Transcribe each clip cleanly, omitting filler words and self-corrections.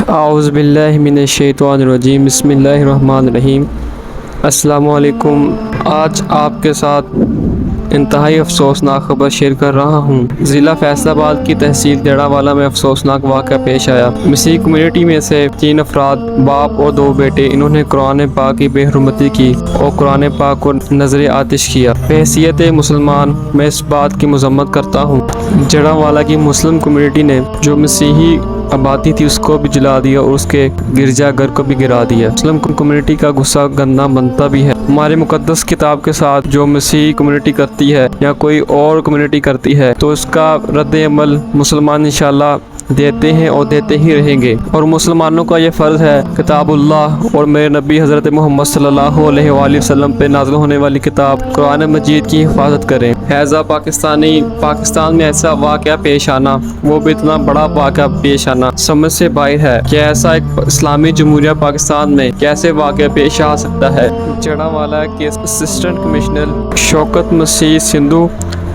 اعوذ باللہ من الشیطان الرجیم، بسم اللہ الرحمن الرحیم۔ السلام علیکم۔ آج آپ کے ساتھ انتہائی افسوسناک خبر شیئر کر رہا ہوں۔ ضلع فیصل آباد کی تحصیل ڈیڑہ والا میں افسوسناک واقعہ پیش آیا۔ مسیحی کمیونٹی میں سے 3 افراد، باپ اور 2 بیٹے، انہوں نے قرآن پاک کی بے حرمتی کی اور قرآن پاک کو نظر آتش کیا۔ بحیثیت مسلمان میں اس بات کی مذمت کرتا ہوں۔ ڈیڑہ والا کی مسلم کمیونٹی نے جو مسیحی آبادی تھی اس کو بھی جلا دیا اور اس کے گرجا گھر کو بھی گرا دیا۔ مسلم کمیونٹی کا غصہ گندہ بنتا بھی ہے۔ ہمارے مقدس کتاب کے ساتھ جو مسیحی کمیونٹی کرتی ہے یا کوئی اور کمیونٹی کرتی ہے تو اس کا رد عمل مسلمان انشاءاللہ دیتے ہیں اور دیتے ہی رہیں گے، اور مسلمانوں کا یہ فرض ہے کتاب اللہ اور میرے نبی حضرت محمد صلی اللہ علیہ وآلہ وسلم پہ نازل ہونے والی کتاب قرآن مجید کی حفاظت کریں۔ ہیذا پاکستان میں ایسا واقعہ پیش آنا، وہ بھی اتنا بڑا واقعہ پیش آنا سمجھ سے باہر ہے کہ ایسا ایک اسلامی جمہوریہ پاکستان میں کیسے واقعہ پیش آ سکتا ہے۔ ڈیڑہ والا کے اسسٹنٹ کمشنر شوکت مسیح سندھو،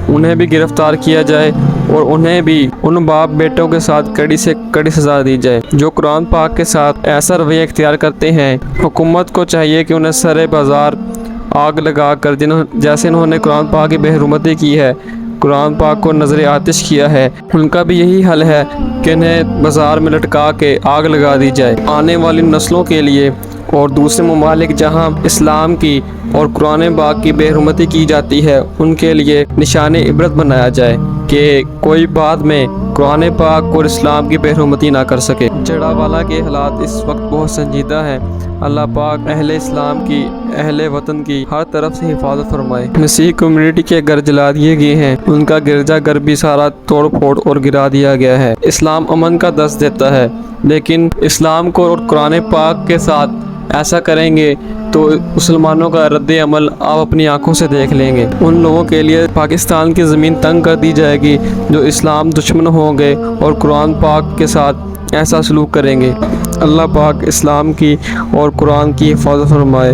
انہیں بھی گرفتار کیا جائے اور انہیں بھی ان باپ بیٹوں کے ساتھ کڑی سے کڑی سزا دی جائے جو قرآن پاک کے ساتھ ایسا رویہ اختیار کرتے ہیں۔ حکومت کو چاہیے کہ انہیں سرے بازار آگ لگا کر جیسے انہوں نے قرآن پاک کی بے حرمتی کی ہے، قرآن پاک کو نظر آتش کیا ہے، ان کا بھی یہی حل ہے کہ انہیں بازار میں لٹکا کے آگ لگا دی جائے۔ آنے والی نسلوں کے لیے اور دوسرے ممالک جہاں اسلام کی اور قرآن پاک کی بے حرمتی کی جاتی ہے ان کے لیے نشان عبرت بنایا جائے کہ کوئی بعد میں قرآن پاک اور اسلام کی بے حرمتی نہ کر سکے۔ ڈیڑہ والا کے حالات اس وقت بہت سنجیدہ ہیں۔ اللہ پاک اہل اسلام کی، اہل وطن کی ہر طرف سے حفاظت فرمائے۔ مسیحی کمیونٹی کے گھر جلا دیے گئے ہیں، ان کا گرجا گھر بھی سارا توڑ پھوڑ اور گرا دیا گیا ہے۔ اسلام امن کا درس دیتا ہے، لیکن اسلام کو اور قرآن پاک کے ساتھ ایسا کریں گے تو مسلمانوں کا رد عمل آپ اپنی آنکھوں سے دیکھ لیں گے۔ ان لوگوں کے لیے پاکستان کی زمین تنگ کر دی جائے گی جو اسلام دشمن ہوں گے اور قرآن پاک کے ساتھ ایسا سلوک کریں گے۔ اللہ پاک اسلام کی اور قرآن کی حفاظت فرمائے۔